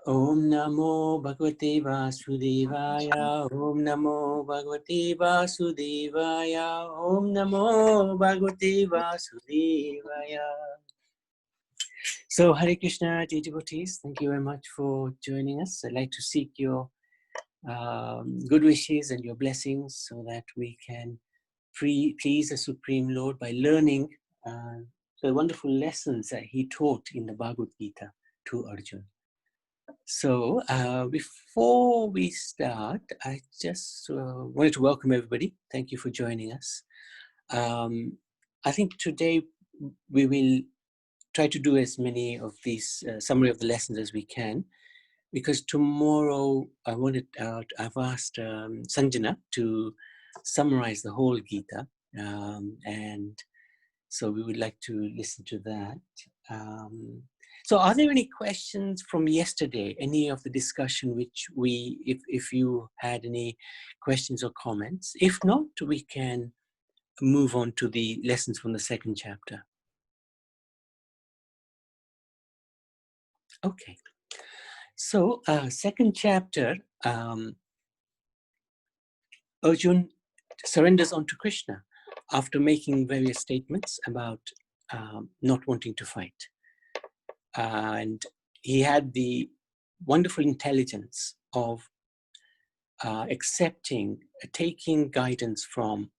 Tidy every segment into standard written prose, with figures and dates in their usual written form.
Om Namo Bhagavate Vasudevaya. Om Namo Bhagavate Vasudevaya. Om Namo Bhagavate Vasudevaya. So, Hare Krishna, dear devotees, thank you very much for joining us. I'd like to seek your good wishes and your blessings so that we can please the Supreme Lord by learning the wonderful lessons that he taught in the Bhagavad Gita to Arjuna. So before we start, I just wanted to welcome everybody. Thank you for joining us. I think today we will try to do as many of these summary of the lessons as we can, because tomorrow I've asked Sanjana to summarize the whole Gita, and so we would like to listen to that. So are there any questions from yesterday, any of the discussion which if you had any questions or comments? If not, we can move on to the lessons from the second chapter. Okay. So second chapter, Arjuna surrenders onto Krishna after making various statements about not wanting to fight. And he had the wonderful intelligence of taking guidance from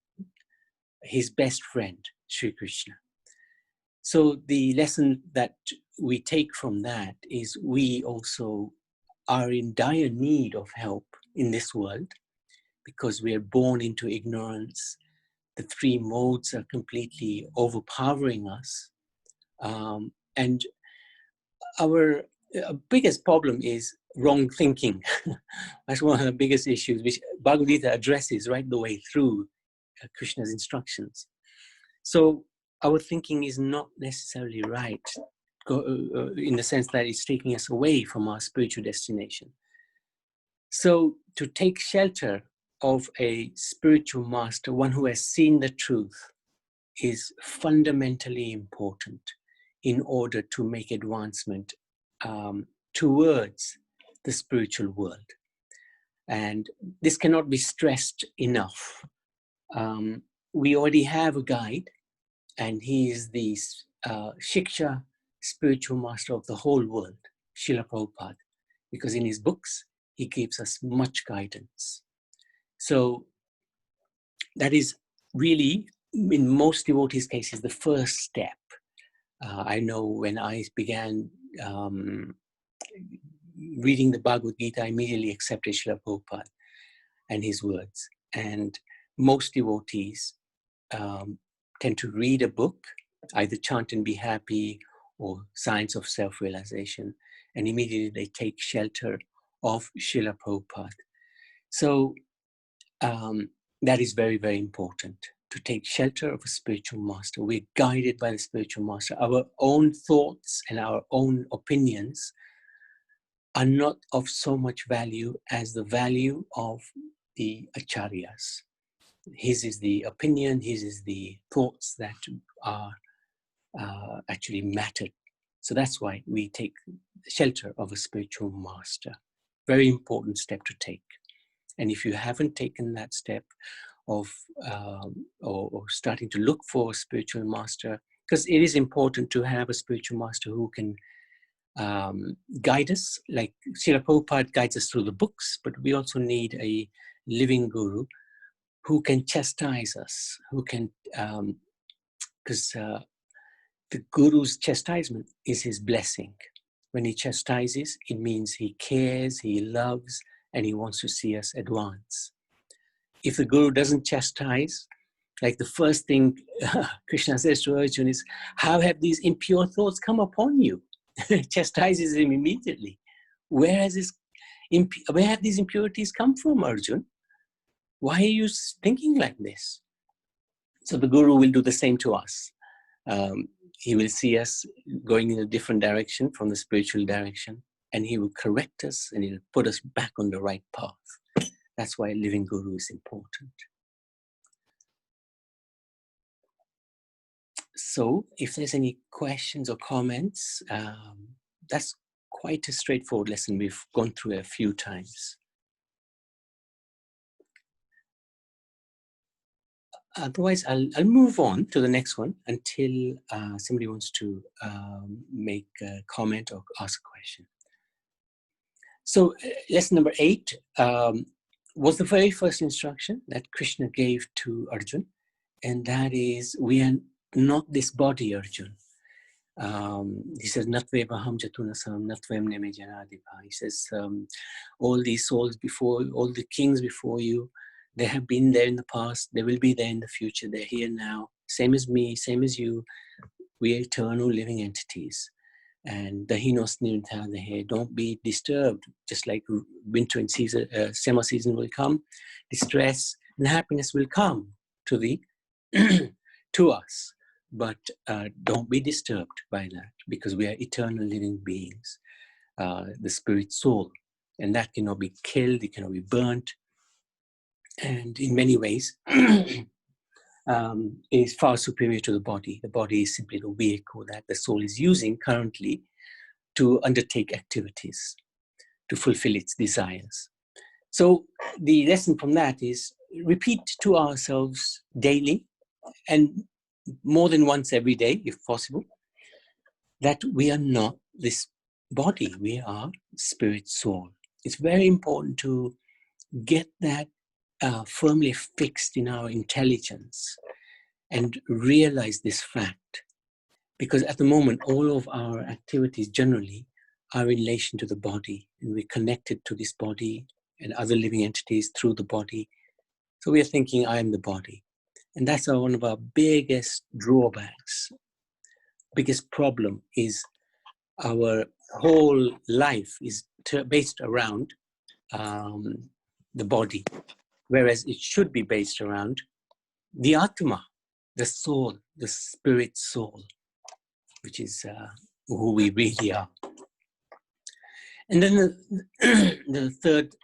his best friend, Sri Krishna. So the lesson that we take from that is we also are in dire need of help in this world because we are born into ignorance. The three modes are completely overpowering us. And our biggest problem is wrong thinking. That's one of the biggest issues, which Bhagavad Gita addresses right the way through Krishna's instructions. So our thinking is not necessarily right in the sense that it's taking us away from our spiritual destination. So to take shelter of a spiritual master, one who has seen the truth, is fundamentally important in order to make advancement towards the spiritual world. And this cannot be stressed enough. We already have a guide, and he is the Shiksha, spiritual master of the whole world, Srila Prabhupada, because in his books, he gives us much guidance. So that is really, in most devotees' cases, the first step. I know when I began reading the Bhagavad Gita, I immediately accepted Srila Prabhupada and his words. And most devotees tend to read a book, either Chant and Be Happy or Science of Self-Realization, and immediately they take shelter of Srila Prabhupada. So that is very, very important, to take shelter of a spiritual master. We're guided by the spiritual master. Our own thoughts and our own opinions are not of so much value as the value of the acharyas. His is the opinion, his is the thoughts that are actually mattered. So that's why we take shelter of a spiritual master. Very important step to take. And if you haven't taken that step of or starting to look for a spiritual master, because it is important to have a spiritual master who can guide us, like Srila Prabhupada guides us through the books, but we also need a living guru who can chastise us, who can, because the guru's chastisement is his blessing. When he chastises, it means he cares, he loves, and he wants to see us advance. If the guru doesn't chastise, like the first thing Krishna says to Arjuna is, how have these impure thoughts come upon you? Chastises him immediately. Where have these impurities come from, Arjuna? Why are you thinking like this? So the guru will do the same to us. He will see us going in a different direction from the spiritual direction, and he will correct us and he'll put us back on the right path. That's why a living guru is important. So if there's any questions or comments, that's quite a straightforward lesson. We've gone through it a few times. Otherwise, I'll move on to the next one until somebody wants to make a comment or ask a question. So lesson number 8 was the very first instruction that Krishna gave to Arjun, and that is, we are not this body, Arjun. He says, Natvevaham jatunasam, Natvem neme janadipa. He says, all these souls before, all the kings before you, they have been there in the past, they will be there in the future, they're here now. Same as me, same as you. We are eternal living entities. And don't be disturbed, just like winter and season, summer season will come, distress and happiness will come to the to us. But don't be disturbed by that, because we are eternal living beings, the spirit soul, and that cannot be killed, it cannot be burnt, and in many ways is far superior to the body. The body is simply the vehicle that the soul is using currently to undertake activities, to fulfill its desires. So the lesson from that is, repeat to ourselves daily, and more than once every day, if possible, that we are not this body, we are spirit soul. It's very important to get that firmly fixed in our intelligence and realize this fact. Because at the moment, all of our activities generally are in relation to the body, and we're connected to this body and other living entities through the body. So we are thinking, I am the body. And that's one of our biggest drawbacks. Biggest problem is our whole life is based around the body, whereas it should be based around the Atma, the soul, the spirit soul, which is who we really are. And then the third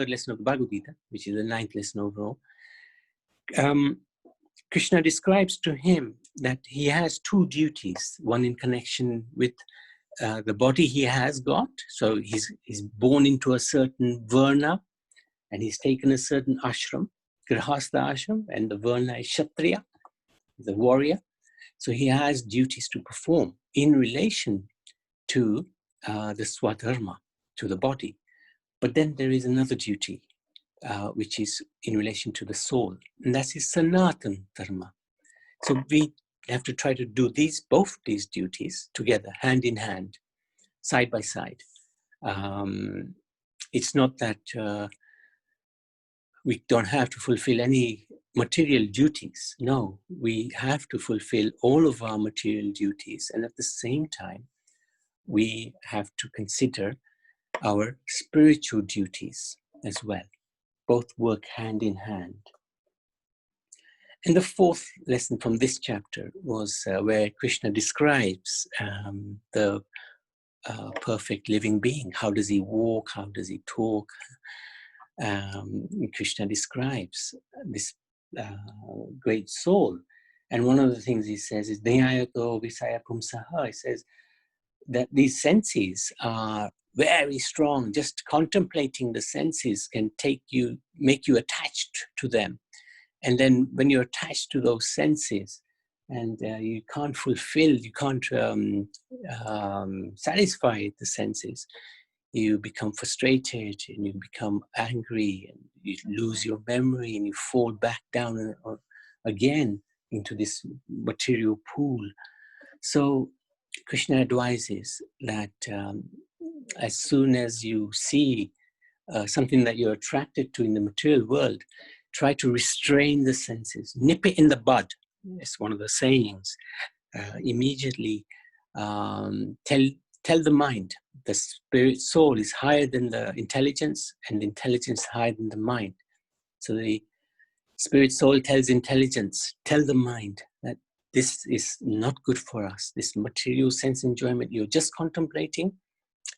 lesson of the Bhagavad Gita, which is the 9th lesson overall, Krishna describes to him that he has 2 duties, one in connection with the body he has got. So he's born into a certain varna, and he's taken a certain ashram, grihastha ashram, and the varna is Kshatriya, the warrior. So he has duties to perform in relation to the swadharma, to the body. But then there is another duty, which is in relation to the soul, and that's his sanatan dharma. So we have to try to do both these duties together, hand in hand, side by side. It's not that we don't have to fulfill any material duties. No, we have to fulfill all of our material duties, and at the same time, we have to consider our spiritual duties as well. Both work hand in hand. And the 4th lesson from this chapter was where Krishna describes the perfect living being. How does he walk? How does he talk? Krishna describes this great soul. And one of the things he says is, Dhyayato Visaya Pumsaha. He says that these senses are very strong. Just contemplating the senses can make you attached to them. And then when you're attached to those senses and you can't satisfy the senses, you become frustrated and you become angry and you lose your memory and you fall back down again into this material pool. So Krishna advises that as soon as you see something that you're attracted to in the material world, try to restrain the senses, nip it in the bud. It's one of the sayings. Immediately tell the mind, the spirit soul is higher than the intelligence, and the intelligence higher than the mind. So the spirit soul tells intelligence, tell the mind that this is not good for us. This material sense enjoyment you're just contemplating,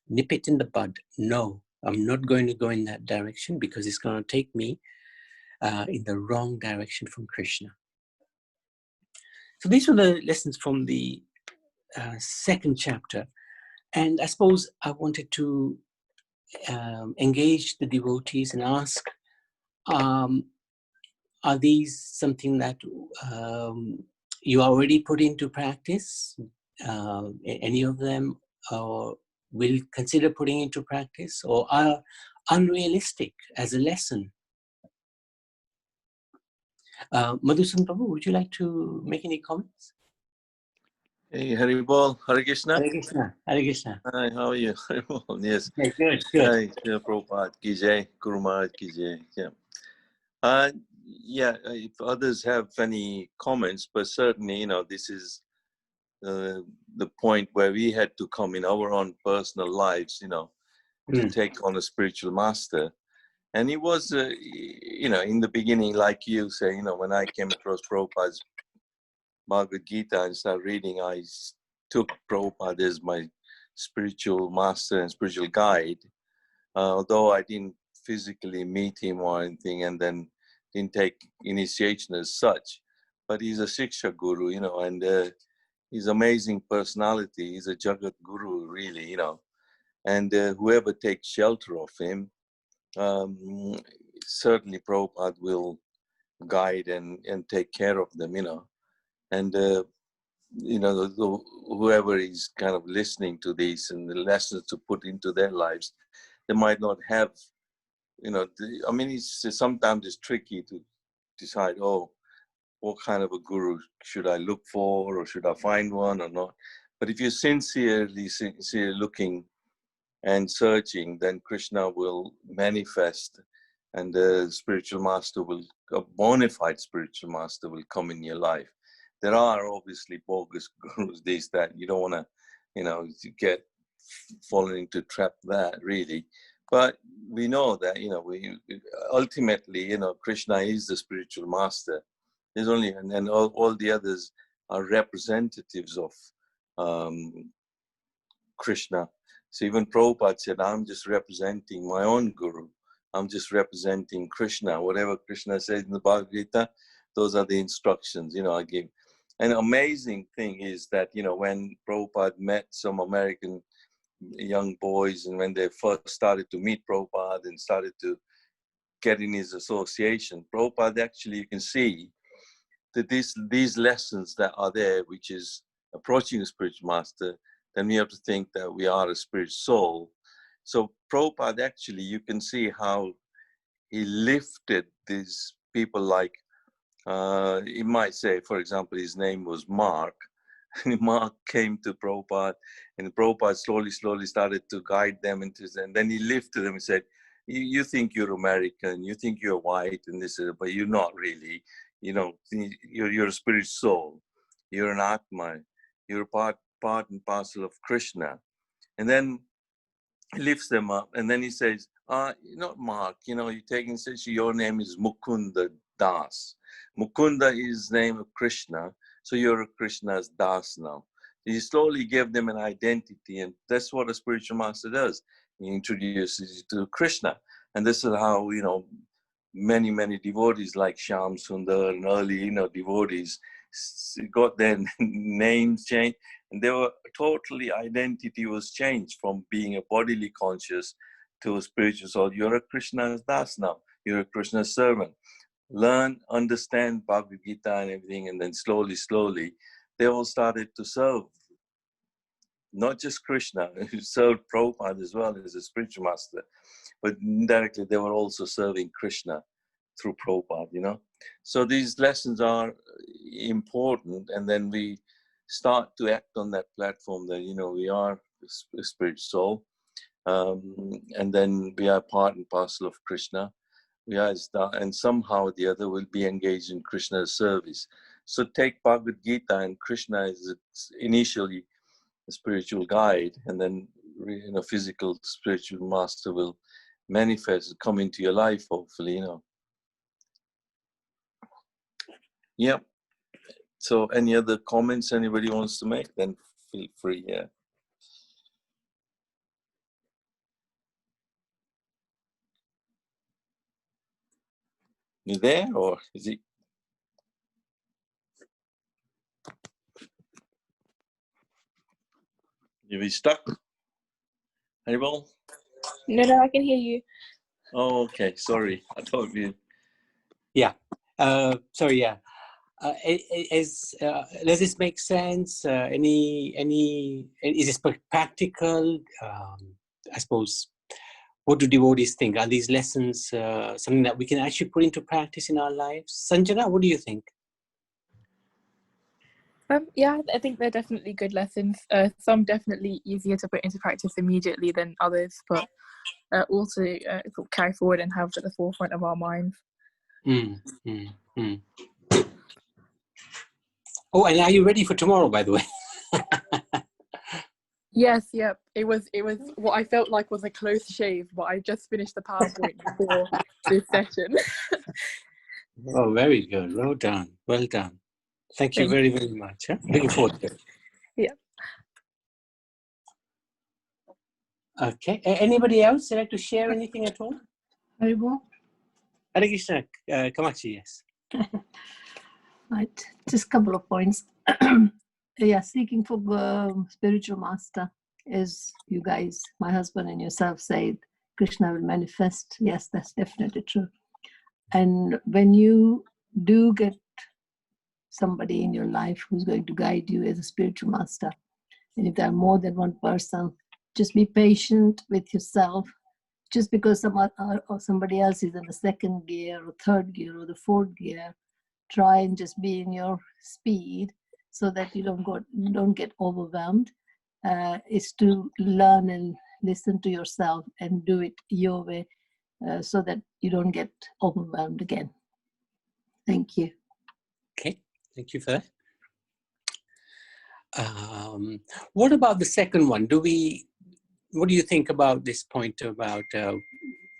nip it in the bud. No, I'm not going to go in that direction, because it's going to take me in the wrong direction from Krishna. So these were the lessons from the 2nd chapter. And I suppose I wanted to engage the devotees and ask, are these something that you already put into practice, any of them, or will consider putting into practice, or are unrealistic as a lesson? Madhusudan Prabhu, would you like to make any comments? Hey, Haribol, Hare Krishna. Hare Krishna. Hare Krishna. Hi, how are you? Haribol, yes. Okay, good, good. Hi, Prabhupada ki jai, Guru Maharaj ki jai. Yeah, if others have any comments, but certainly, you know, this is the point where we had to come in our own personal lives, you know, to take on a spiritual master. And it was, you know, in the beginning, like you say, you know, when I came across Prabhupada's Bhagavad Gita and started reading, I took Prabhupada as my spiritual master and spiritual guide, although I didn't physically meet him or anything, and then didn't take initiation as such. But he's a Shiksha Guru, you know, and he's amazing personality. He's a Jagat Guru, really, you know. And whoever takes shelter of him, certainly Prabhupada will guide and take care of them, you know. And you know, whoever is kind of listening to these and the lessons to put into their lives, they might not have, you know, I mean, sometimes it's tricky to decide, oh, what kind of a guru should I look for, or should I find one or not? But if you're sincerely looking and searching, then Krishna will manifest, and the spiritual master will, a bona fide spiritual master will come in your life. There are obviously bogus gurus, these that you don't want to, you know, get fallen into trap that really. But we know that, you know, we ultimately, you know, Krishna is the spiritual master. There's only, and then all the others are representatives of Krishna. So even Prabhupada said, I'm just representing my own guru. I'm just representing Krishna. Whatever Krishna says in the Bhagavad Gita, those are the instructions, you know, I give. An amazing thing is that, you know, when Prabhupada met some American young boys, and when they first started to meet Prabhupada and started to get in his association, Prabhupada actually, you can see that these lessons that are there, which is approaching a spiritual master, then we have to think that we are a spirit soul. So Prabhupada actually, you can see how he lifted these people like, he might say, for example, his name was Mark. And Mark came to Prabhupada, and Prabhupada slowly started to guide them into this, and then he lifted them and said, you think you're American, you think you're white, and this, but you're not really. You know, you're a spirit soul. You're an Atma. You're part and parcel of Krishna. And then he lifts them up, and then he says, not Mark, you know, you're taking, says your name is Mukunda Das. Mukunda is the name of Krishna, so you're a Krishna's Das now. He slowly gave them an identity, and that's what a spiritual master does. He introduces you to Krishna. And this is how, you know, many devotees like Shyam Sundar and early, you know, devotees got their names changed, and they were totally, identity was changed from being a bodily conscious to a spiritual soul. You're a Krishna's Das now. You're a Krishna's servant. Learn, understand Bhagavad Gita and everything, and then slowly, they all started to serve not just Krishna, who served Prabhupada as well as a spiritual master, but indirectly they were also serving Krishna through Prabhupada, you know. So these lessons are important, and then we start to act on that platform that, you know, we are a spirit soul, and then we are part and parcel of Krishna. We are, and somehow or the other will be engaged in Krishna's service. So take Bhagavad Gita, and Krishna is initially a spiritual guide, and then, you know, physical spiritual master will manifest, come into your life, hopefully, you know. Yep. So any other comments anybody wants to make, then feel free. Yeah. You there, or is it? Are we stuck? Haribol? No, I can hear you. Oh, okay. Sorry. I thought you... Yeah. Sorry, yeah. Does this make sense? Is this practical? I suppose, what do devotees think? Are these lessons something that we can actually put into practice in our lives? Sanjana, what do you think? Yeah, I think they're definitely good lessons. Some definitely easier to put into practice immediately than others, but also sort of carry forward and have at the forefront of our minds. Oh, and are you ready for tomorrow, by the way? Yes, yep. It was what I felt like was a close shave, but I just finished the PowerPoint before this session. Oh, very good. Well done. Well done. Thank you very, very much. Huh? Looking forward to it. Yeah. Okay. Anybody else like to share anything at all? Haribol? Hare Krishna, Kamachi, yes. Right, just a couple of points. Yeah, seeking for spiritual master, as you guys, my husband and yourself said, Krishna will manifest. Yes, that's definitely true. And when you do get somebody in your life who's going to guide you as a spiritual master, and if there are more than one person, just be patient with yourself. Just because somebody else is in the second gear or third gear or the fourth gear, try and just be in your speed so that you don't get overwhelmed. Is to learn and listen to yourself and do it your way, so that you don't get overwhelmed again. Thank you. Okay, thank you for that. What about the second one? What do you think about this point about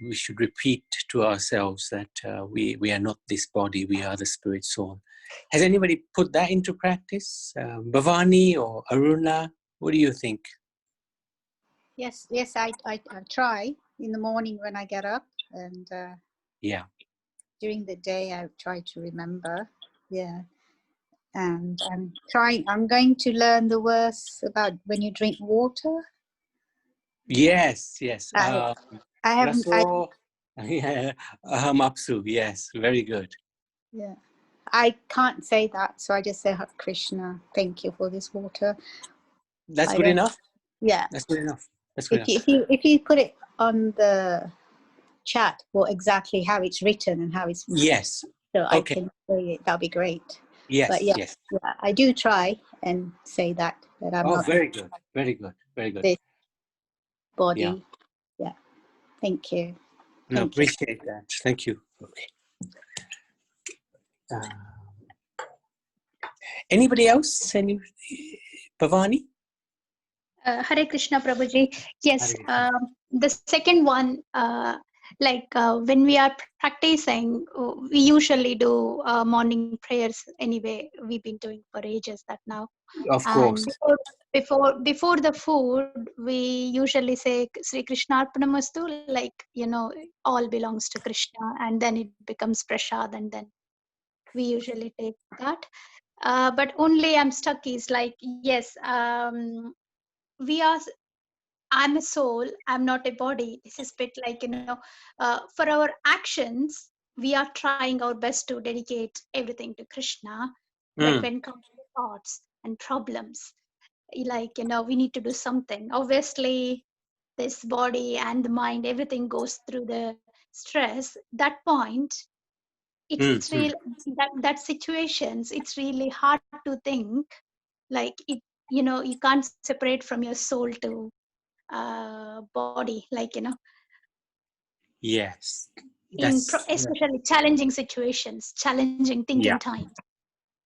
we should repeat to ourselves that we are not this body, we are the spirit soul? Has anybody put that into practice? Bhavani or Aruna, what do you think? Yes, I try in the morning when I get up, and yeah, during the day I try to remember. Yeah, and I'm going to learn the verse about when you drink water. Yes. I haven't. Mapsu, yes, very good. Yeah, I can't say that, so I just say, Krishna, thank you for this water. That's good enough? Yeah. That's good enough. That's good enough. If you put it on the chat, well, exactly how it's written and how it's... Yes. So I can say it, that'll be great. Yes, but yes. Yeah, I do try and say that I'm not... very good. Very good. Very good. This body. Yeah. Thank you. No, appreciate that. Thank you. Okay. Anybody else? Bhavani? Hare Krishna, Prabhuji. Yes, the second one, when we are practicing, we usually do morning prayers anyway. We've been doing for ages that now. Of course. And before the food, we usually say Sri Krishna Arpanamastu, all belongs to Krishna, and then it becomes prasad, and then we usually take that. But only I'm stuck is yes, I'm a soul, I'm not a body. This is a bit for our actions, we are trying our best to dedicate everything to Krishna. But when it comes to thoughts and problems, we need to do something. Obviously, this body and the mind, everything goes through the stress. That point, it's really, that situations, it's really hard to think, you can't separate from your soul to body, Yes, especially challenging situations, challenging thinking times,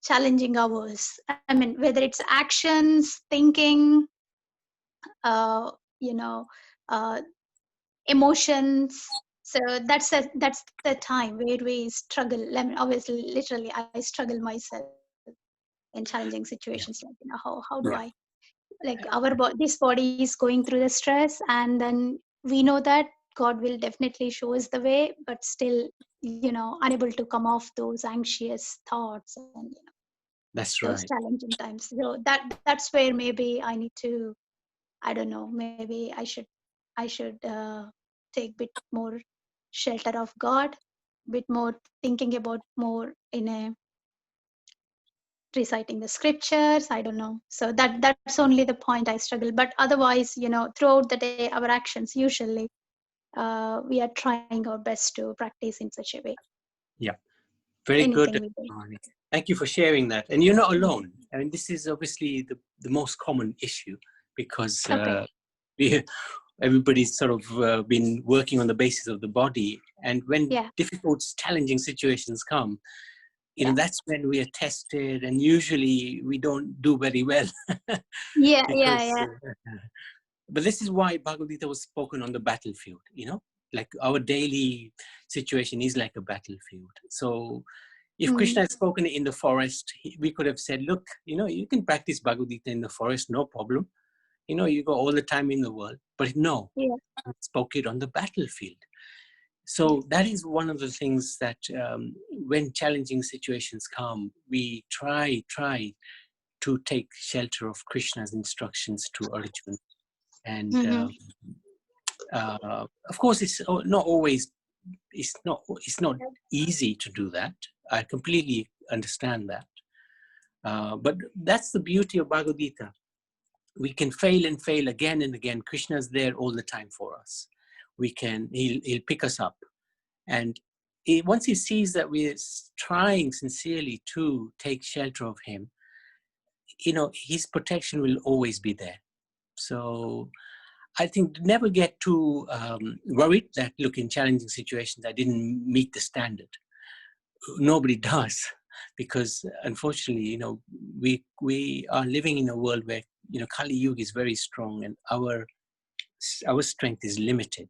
challenging hours. I mean, whether it's actions, thinking, emotions. So that's the time where we struggle. I mean, obviously, literally, I struggle myself in challenging situations. How do I, this body is going through the stress, and then we know that God will definitely show us the way, but still, unable to come off those anxious thoughts and that's those right. challenging times. So that's where maybe I need to, I don't know, maybe I should I should take bit more shelter of God, bit more thinking about more in a reciting the scriptures. I don't know. So that's only the point I struggle. But otherwise, throughout the day, our actions usually we are trying our best to practice in such a way. Yeah, very Anything good. we do. Thank you for sharing that. And you're not alone. I mean, this is obviously the most common issue, because everybody's sort of been working on the basis of the body. And when difficult, challenging situations come, that's when we are tested, and usually we don't do very well. But this is why Bhagavad Gita was spoken on the battlefield, like our daily situation is like a battlefield. So if Krishna had spoken in the forest, we could have said, look, you can practice Bhagavad Gita in the forest, no problem. You go all the time in the world. But no, he spoke it on the battlefield. So that is one of the things that when challenging situations come, we try to take shelter of Krishna's instructions to Arjuna. And of course, it's not always, it's not easy to do that. I completely understand that. But that's the beauty of Bhagavad Gita. We can fail and fail again and again. Krishna's there all the time for us. He'll pick us up. And once he sees that we're trying sincerely to take shelter of him, his protection will always be there. So I think never get too worried that, look, in challenging situations, I didn't meet the standard. Nobody does, because unfortunately, we are living in a world where, Kali Yuga is very strong, and our strength is limited,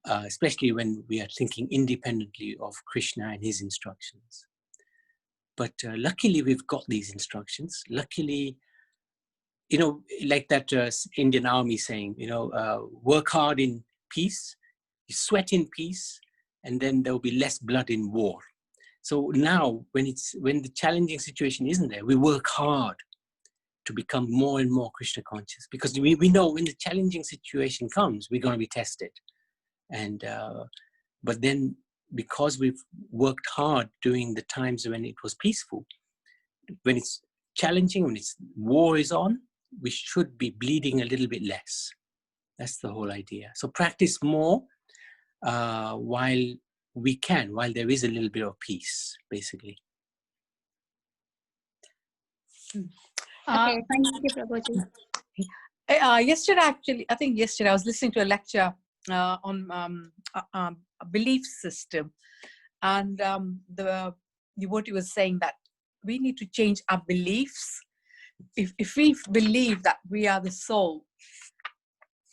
especially when we are thinking independently of Krishna and his instructions. But luckily, we've got these instructions. Luckily, like that Indian army saying, work hard in peace, you sweat in peace, and then there will be less blood in war. So now, when the challenging situation isn't there, we work hard to become more and more Krishna conscious, because we know when the challenging situation comes, we're going to be tested. And but then, because we've worked hard during the times when it was peaceful, when it's challenging, when war is on, we should be bleeding a little bit less. That's the whole idea. So practice more while there is a little bit of peace, basically. Okay, thank you, Prabhuji. Yesterday, I was listening to a lecture on a belief system, and the devotee was saying that we need to change our beliefs. If we believe that we are the soul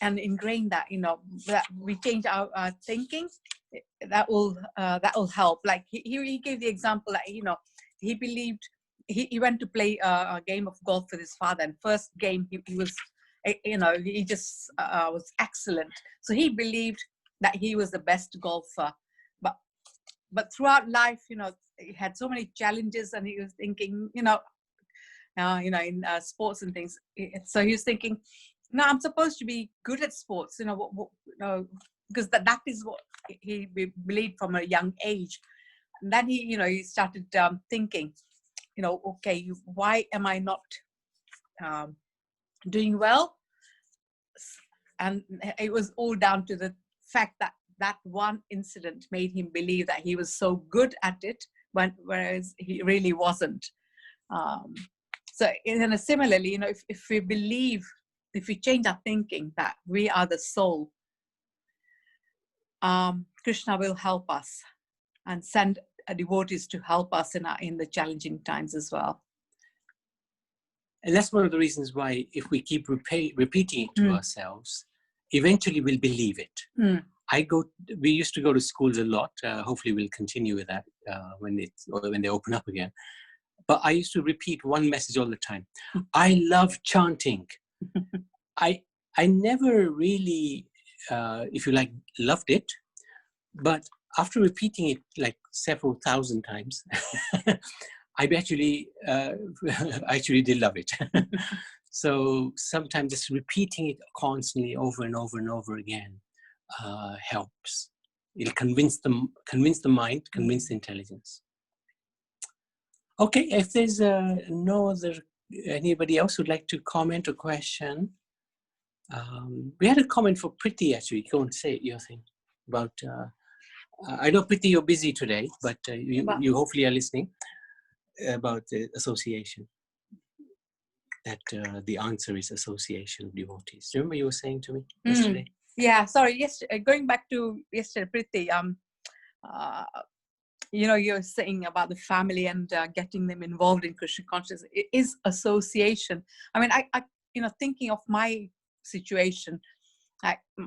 and ingrain that, that we change our thinking, that will help. Like he gave the example that, he believed, he went to play a game of golf with his father, and first game he was, he just was excellent. So he believed that he was the best golfer. But throughout life, he had so many challenges, and he was thinking, in sports and things. So he was thinking, no, I'm supposed to be good at sports, because that is what he believed from a young age. And then he started thinking, okay, why am I not doing well? And it was all down to the fact that one incident made him believe that he was so good at it, whereas he really wasn't. So similarly, if we believe, if we change our thinking that we are the soul, Krishna will help us and send devotees to help us in the challenging times as well. And that's one of the reasons why, if we keep repeating it to ourselves, eventually we'll believe it. We used to go to schools a lot. Hopefully we'll continue with that when they open up again. But I used to repeat one message all the time. I love chanting. I never really, if you like, loved it. But after repeating it like several thousand times, I actually did love it. So sometimes just repeating it constantly over and over and over again helps. It'll convince the mind, convince the intelligence. Okay, if there's anybody else who'd like to comment or question. We had a comment for Priti, actually. Go and say your thing about, I know Priti, you're busy today, but you hopefully are listening, about the association. That the answer is association of devotees. Do you remember you were saying to me yesterday? Yeah, sorry. Yesterday, going back to yesterday, Priti, you know, you're saying about the family and getting them involved in Krishna consciousness. It is association. I mean, I you know, thinking of my situation,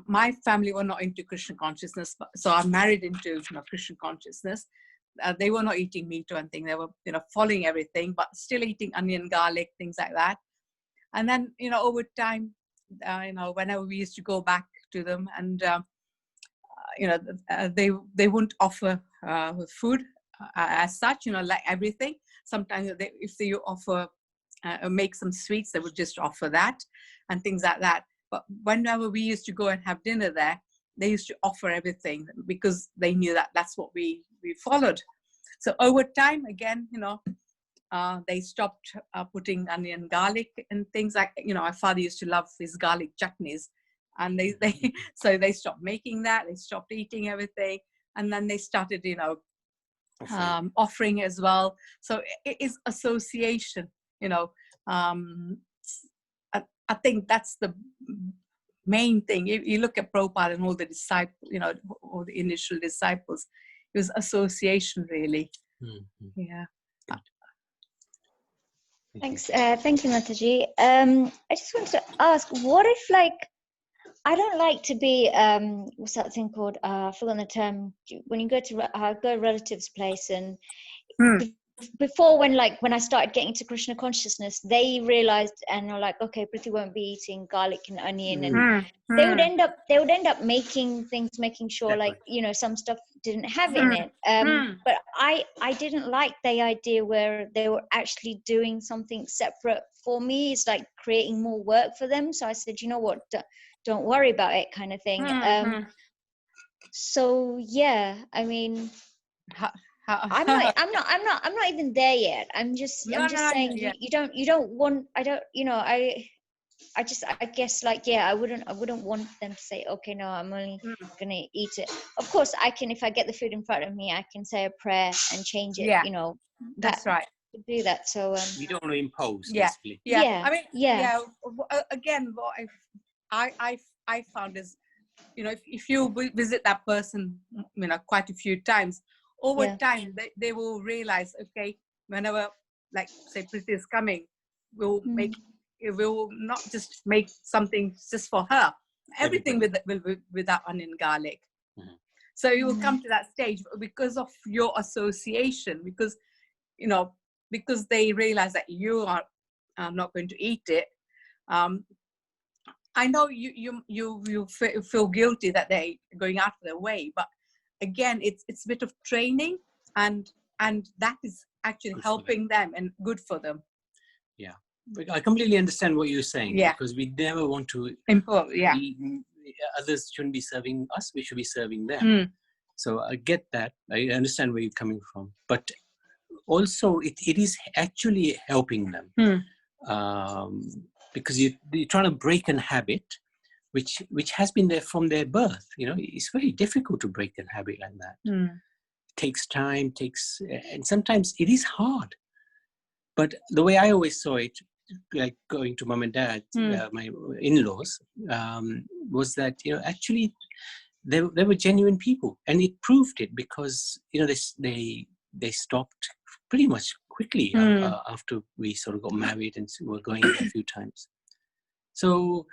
my family were not into Krishna consciousness, so I married into, you know, Krishna consciousness. They were not eating meat or anything. They were, you know, following everything, but still eating onion, garlic, things like that. And then, you know, over time, you know, whenever we used to go back to them, and you know, they wouldn't offer food as such, you know, like everything. Sometimes if they offer make some sweets, they would just offer that and things like that. But whenever we used to go and have dinner there, they used to offer everything because they knew that that's what we followed. So over time, again, you know, they stopped putting onion, garlic and things like, you know, my father used to love his garlic chutneys, and so they stopped making that. They stopped eating everything, and then they started, you know, offering as well. So it is association, you know. I think that's the main thing. You look at Prabhupada and all the disciples, you know, all the initial disciples, it was association, really. Yeah. Thanks. Thank you, Mataji. I just want to ask, what if, like, I don't like to be, what's that thing called? I forgot the term. When you go to a relative's place, and before, when I started getting to Krishna consciousness, they realized and are like, okay, Priti won't be eating garlic and onion, and they would end up making things, making sure, like, you know, some stuff didn't have in it. But I didn't like the idea where they were actually doing something separate for me. It's like creating more work for them. So I said, you know what, don't worry about it, kind of thing. So yeah, I mean, I'm not even there yet. I'm just saying, you don't want, I don't, you know, I guess, like, yeah, I wouldn't want them to say, okay, no, I'm only gonna eat it. Of course I can, if I get the food in front of me, I can say a prayer and change it, you know. That's right. Do that. So you don't want to impose, yeah. basically. Yeah. I mean, again, what I found is, you know, if you visit that person, you know, quite a few times, over time, they will realize, okay, whenever, like, say, Priti is coming, we'll not just make something just for her. Everything without onion, garlic. So you will come to that stage because of your association, because, you know, because they realize that you are not going to eat it. I know you feel guilty that they're going out of their way, but again, it's a bit of training, and that is actually helping them and good for them. Yeah, but I completely understand what you're saying. Because we never want to impose. Others shouldn't be serving us; we should be serving them. So I get that. I understand where you're coming from, but also it is actually helping them. Because you're trying to break a habit which has been there from their birth. You know, it's very difficult to break a habit like that. It takes time, and sometimes it is hard. But the way I always saw it, like going to mom and dad, my in-laws, was that, you know, actually they were genuine people, and it proved it, because, you know, they stopped pretty much quickly after we sort of got married and were going a few times. So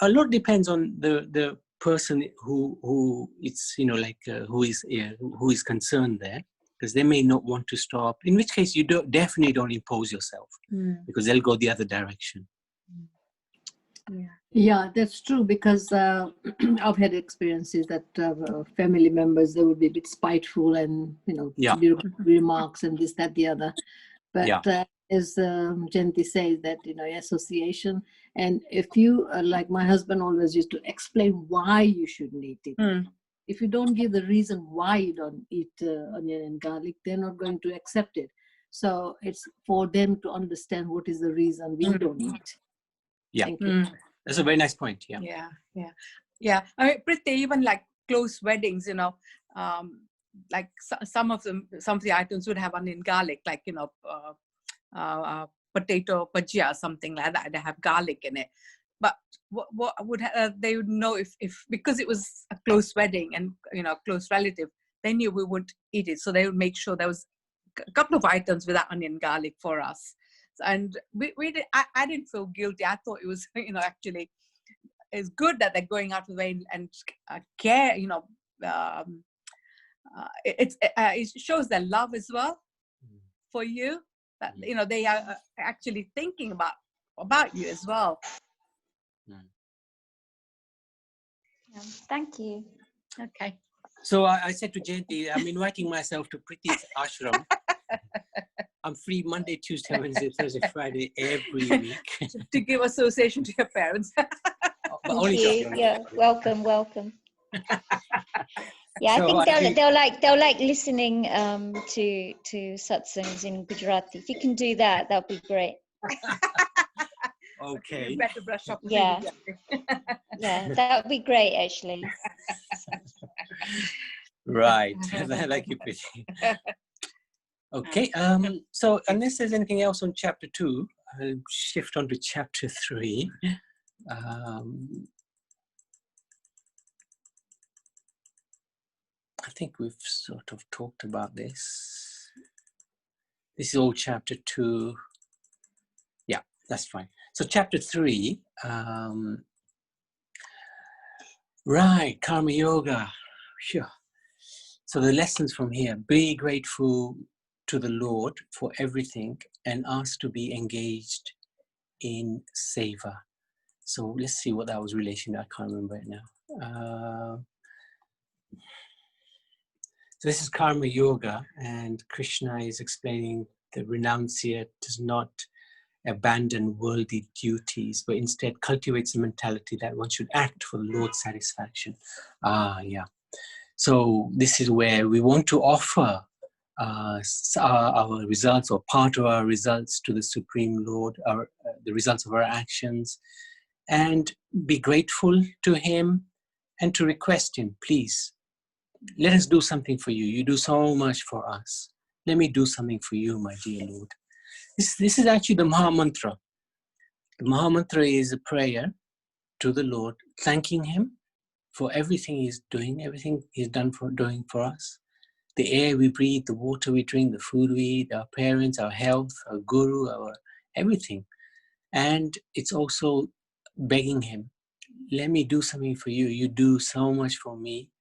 a lot depends on the person who it's, you know, like who is concerned there, because they may not want to stop. In which case, you definitely don't impose yourself, because they'll go the other direction. Yeah, that's true, because I've had experiences that family members, they would be a bit spiteful and, you know, remarks and this, that, the other. But as Jayanti says, that, association. And if you, like my husband always used to explain why you shouldn't eat it. If you don't give the reason why you don't eat onion and garlic, they're not going to accept it. So it's for them to understand what is the reason we don't eat. Yeah. Thank you. That's a very nice point. Yeah. Yeah. I mean, pretty, even like close weddings, like some of the items would have onion garlic, like, potato bhajia, something like that. They have garlic in it. But what would they would know if because it was a close wedding and close relative, they knew we wouldn't eat it, so they would make sure there was a couple of items without onion garlic for us. And I didn't feel guilty. I thought it was actually it's good that they're going out of the way and care. It shows their love as well for you. That they are actually thinking about you as well. Thank you. Okay. So I said to Jayanti, I'm inviting myself to Priti's ashram. I'm free Monday, Tuesday, Wednesday, Thursday, Friday, every week. To give association to your parents. But Thank you. Yeah, welcome. Yeah, So I think they'll like listening to satsangs in Gujarati. If you can do that, that'll be great. Okay. You better brush up. Yeah. Yeah, that would be great, actually. Right. Thank you, Priti. Okay. So unless there's anything else on chapter 2, I'll shift on to chapter 3. I think we've sort of talked about this. This is all chapter 2. Yeah, that's fine. So chapter 3, right, Karma Yoga. Sure. So the lessons from here: be grateful to the Lord for everything and ask to be engaged in seva. So let's see what that was relation to. I can't remember it now. So this is Karma Yoga, and Krishna is explaining the renunciate does not abandon worldly duties, but instead cultivates the mentality that one should act for the Lord's satisfaction. Yeah. So this is where we want to offer our results, or part of our results, to the Supreme Lord, the results of our actions, and be grateful to Him and to request Him, please, let us do something for you. You do so much for us. Let me do something for you, my dear Lord. This is actually the Maha Mantra. The Maha Mantra is a prayer to the Lord, thanking Him for everything He's doing, everything He's doing for us. The air we breathe, the water we drink, the food we eat, our parents, our health, our guru, our everything. And it's also begging Him, let me do something for you. You do so much for me.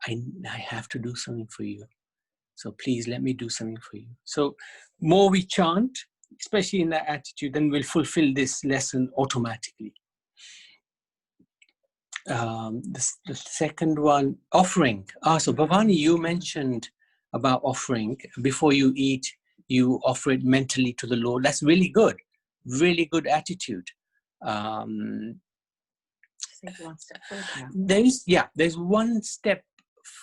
I have to do something for you. So please let me do something for you. So more we chant, especially in that attitude, then we'll fulfill this lesson automatically. The second one, offering. So Bhavani, you mentioned about offering. Before you eat, you offer it mentally to the Lord. That's really good attitude. One step further. There's one step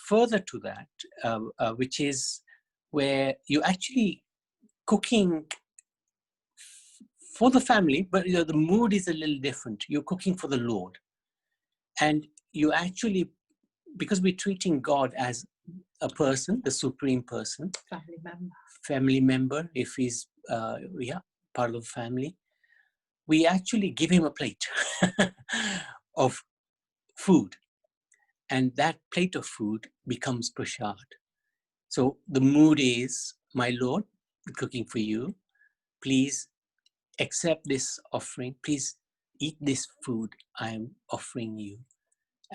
further to that, which is where you actually cooking for the family, but the mood is a little different. You're cooking for the Lord, and you actually, because we're treating God as a person, the supreme person, family member, if he's part of the family, we actually give him a plate of food, and that plate of food becomes prasad. So the mood is, my Lord, cooking for you. Please accept this offering. Please eat this food I am offering you,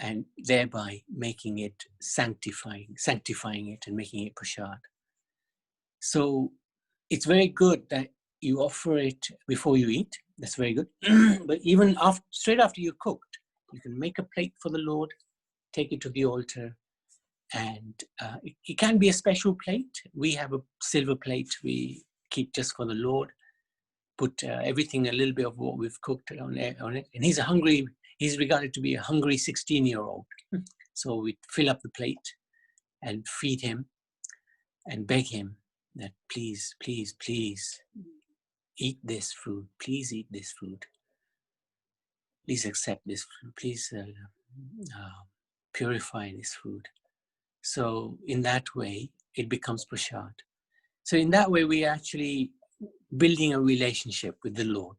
and thereby making it sanctifying it and making it prasad. So it's very good that you offer it before you eat. That's very good. But even straight after you cooked, you can make a plate for the Lord, take it to the altar, and it can be a special plate. We have a silver plate we keep just for the Lord. put everything, a little bit of what we've cooked on it. And he's regarded to be a hungry 16-year-old. So we fill up the plate and feed him and beg him that please, please, please eat this food. Please eat this food. Please accept this food. Please purify this food. So in that way, it becomes prasad. So in that way, we are actually building a relationship with the Lord,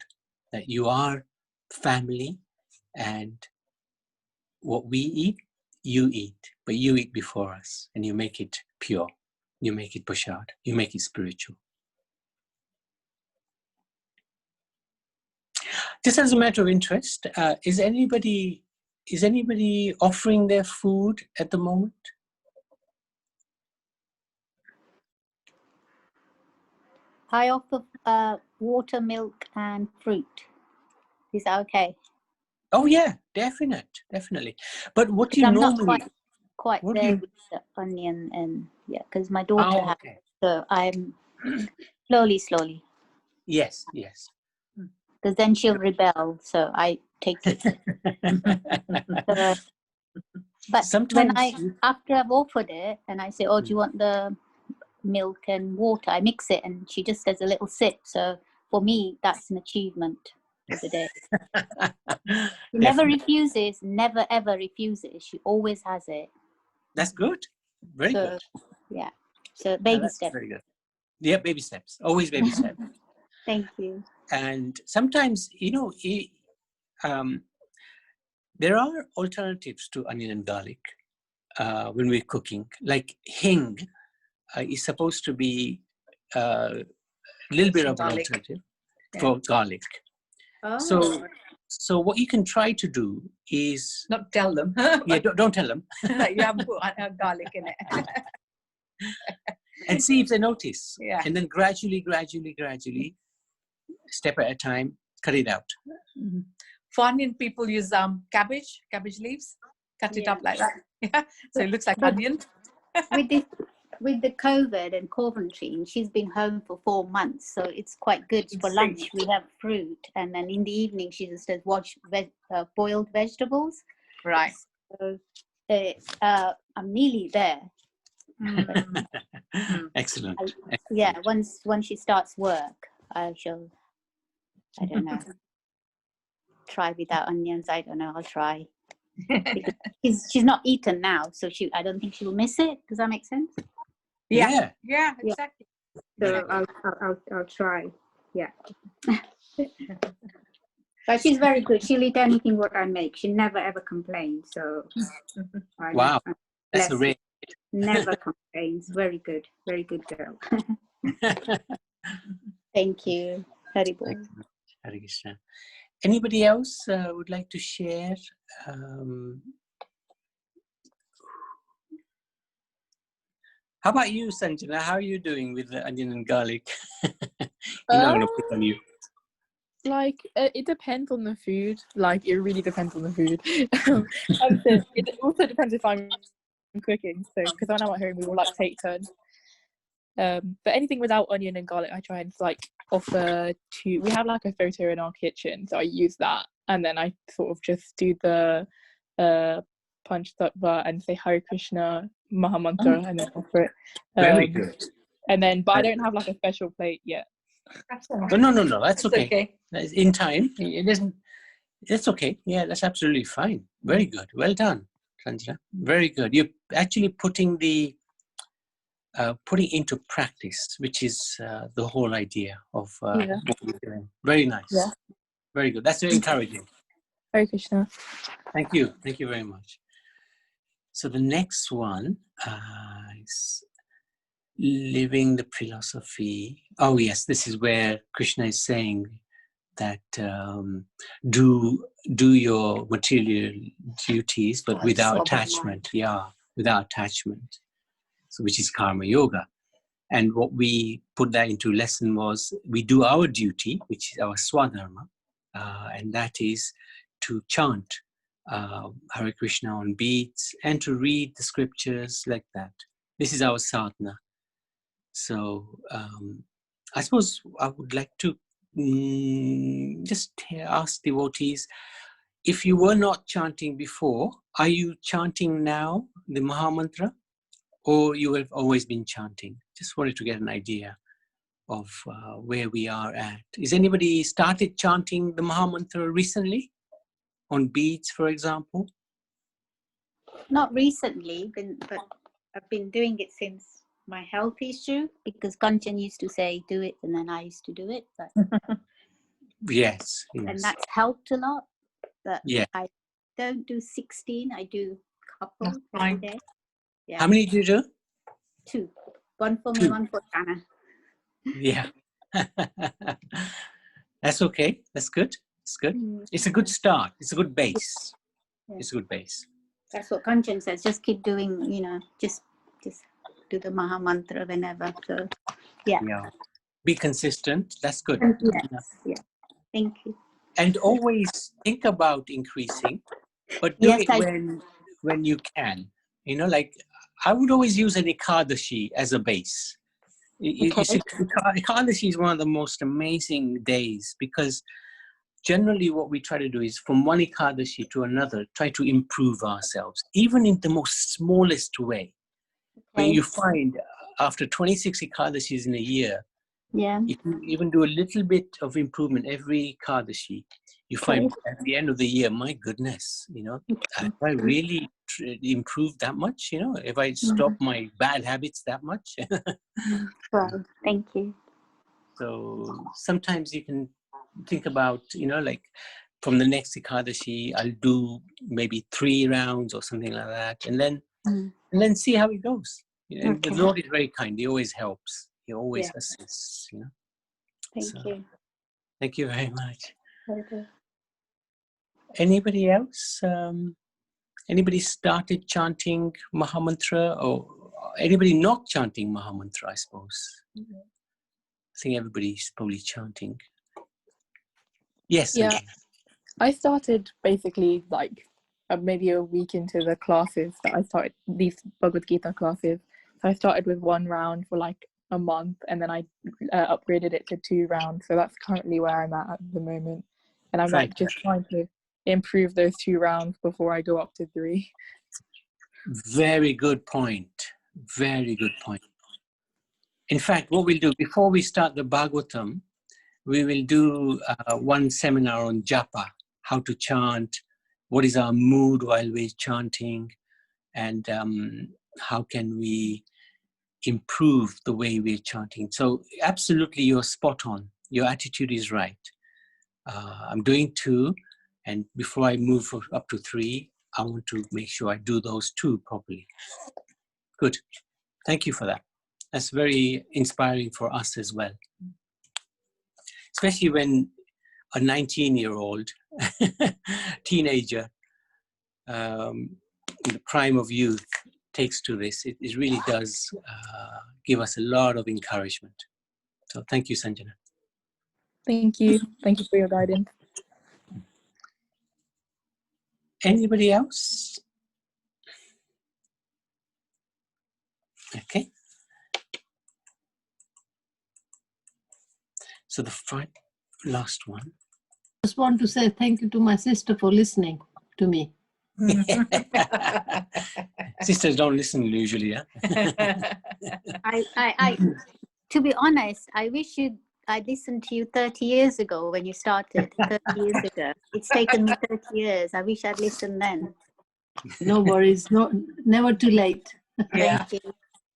that you are family, and what we eat, you eat, but you eat before us, and you make it pure. You make it prasad. You make it spiritual. Just as a matter of interest, is anybody offering their food at the moment? I offer water, milk, and fruit. Is that okay? Oh yeah, definitely. But what do you I'm normally? not quite there with the onion and because my daughter has. Okay. So I'm slowly. Yes. Because then she'll rebel, so I take it. But sometimes after I've offered it and I say, "Oh, do you want the milk and water?" I mix it, and she just does a little sip. So for me, that's an achievement for the day. She never refuses, never ever refuses. She always has it. That's good. Very good. Yeah. So baby steps. Very good. Yeah, baby steps. Always baby steps. Thank you. And sometimes, there are alternatives to onion and garlic when we're cooking. Like hing is supposed to be a little bit of an alternative for garlic. Oh. So what you can try to do is... Not tell them. Yeah, don't tell them. You have to put garlic in it. And see if they notice. Yeah. And then gradually, step at a time, cut it out. Mm-hmm. For onion, people use cabbage leaves, cut it up like that. Yeah, so it looks like onion. with the COVID and quarantine, she's been home for 4 months, so it's quite good. For lunch, we have fruit, and then in the evening, she just does boiled vegetables. Right. So I'm nearly there. Excellent. Yeah, once she starts work, I don't know, try without onions. I don't know, I'll try. She's not eaten now, so I don't think she'll miss it. Does that make sense? Yeah, exactly. So I'll try. Yeah. But she's very good. She'll eat anything what I make. She never ever complains. So wow, that's a rare. Never complains. Very good girl. Thank you. Hare Krishna. Anybody else would like to share? How about you, Sanjana? How are you doing with the onion and garlic? I'm not going to put on you. Like, it depends on the food. Like, it really depends on the food. It also depends if I'm cooking. So, because when I'm at home, we all like take turns. But anything without onion and garlic, I try and offer to. We have like a photo in our kitchen, so I use that, and then I sort of just do the Panch Tattva and say Hare Krishna Mahamantra and then offer it. Very good. And then, but I don't have like a special plate yet. No. That's okay. In time, it isn't. It's okay. Yeah, that's absolutely fine. Very good. Well done, Sanjana. Very good. You're actually putting into practice, which is the whole idea of what you're doing. Very nice. Yeah. Very good. That's very encouraging. Hare Krishna. Thank you. Thank you very much. So the next one is living the philosophy. Oh yes, this is where Krishna is saying that do your material duties, but without attachment. Yeah, without attachment. So which is karma yoga. And what we put that into lesson was we do our duty, which is our swadharma, and that is to chant Hare Krishna on beats and to read the scriptures like that. This is our sadhana. So I suppose I would like to just ask devotees, if you were not chanting before, are you chanting now, the Mahamantra, or you have always been chanting? Just wanted to get an idea of where we are at. Is anybody started chanting the Mahamantra recently? On beads, for example? Not recently, but I've been doing it since my health issue, because Kanchan used to say do it, and then I used to do it. But Yes, and yes. that's helped a lot. But Yeah. I don't do 16. I do couple That's every fine. day. Yeah. How many do you do? 2. One for me, Two. one for Anna. Yeah. That's okay. That's good. It's good. Mm, It's a good start. It's a good base. Yeah. It's a good base. That's what Kanchan says. Just keep doing, just do the Maha Mantra whenever. So, yeah. Yeah. Be consistent. That's good. Yes. Yeah. Thank you. And always think about increasing, but do Yes, it when you can. Like I would always use an Ekadashi as a base. You Okay. see, Ekadashi is one of the most amazing days, because generally what we try to do is from one Ekadashi to another, try to improve ourselves, even in the most smallest way. When Okay. you find after 26 Ekadashis in a year, Yeah. if you even do a little bit of improvement every Ekadashi, you find at the end of the year, my goodness, have I really improved that much? If I stop my bad habits that much? Well, thank you. So sometimes you can think about, like from the next Ekadashi, I'll do maybe 3 rounds or something like that. And then see how it goes. And the Okay. Lord is very kind. He always helps. He always Yeah. assists, Thank you. Thank you very much. Okay. Anybody else? Anybody started chanting Mahamantra, or anybody not chanting Mahamantra, I suppose? I think everybody's probably chanting. Yes, Yeah. Sanjana. I started basically like maybe a week into the classes that I started, these Bhagavad Gita classes. So I started with 1 round for like a month, and then I upgraded it to 2 rounds. So that's currently where I'm at the moment. And I'm like just trying to improve those 2 rounds before I go up to 3. Very good point. Very good point. In fact, what we'll do before we start the Bhagavatam, we will do one seminar on japa, how to chant, what is our mood while we're chanting, and how can we improve the way we're chanting. So absolutely, you're spot on. Your attitude is right. I'm doing 2, and before I move up to 3, I want to make sure I do those 2 properly. Good. Thank you for that. That's very inspiring for us as well. Especially when a 19-year-old teenager in the prime of youth takes to this, it really does give us a lot of encouragement. So thank you, Sanjana. Thank you. Thank you for your guidance. Anybody else? Okay. So the last one. I just want to say thank you to my sister for listening to me. Sisters don't listen usually, yeah? I to be honest, I wish I listened to you 30 years ago when you started, 30 years ago. It's taken me 30 years. I wish I'd listened then. No worries, never too late. Yeah. Thank you.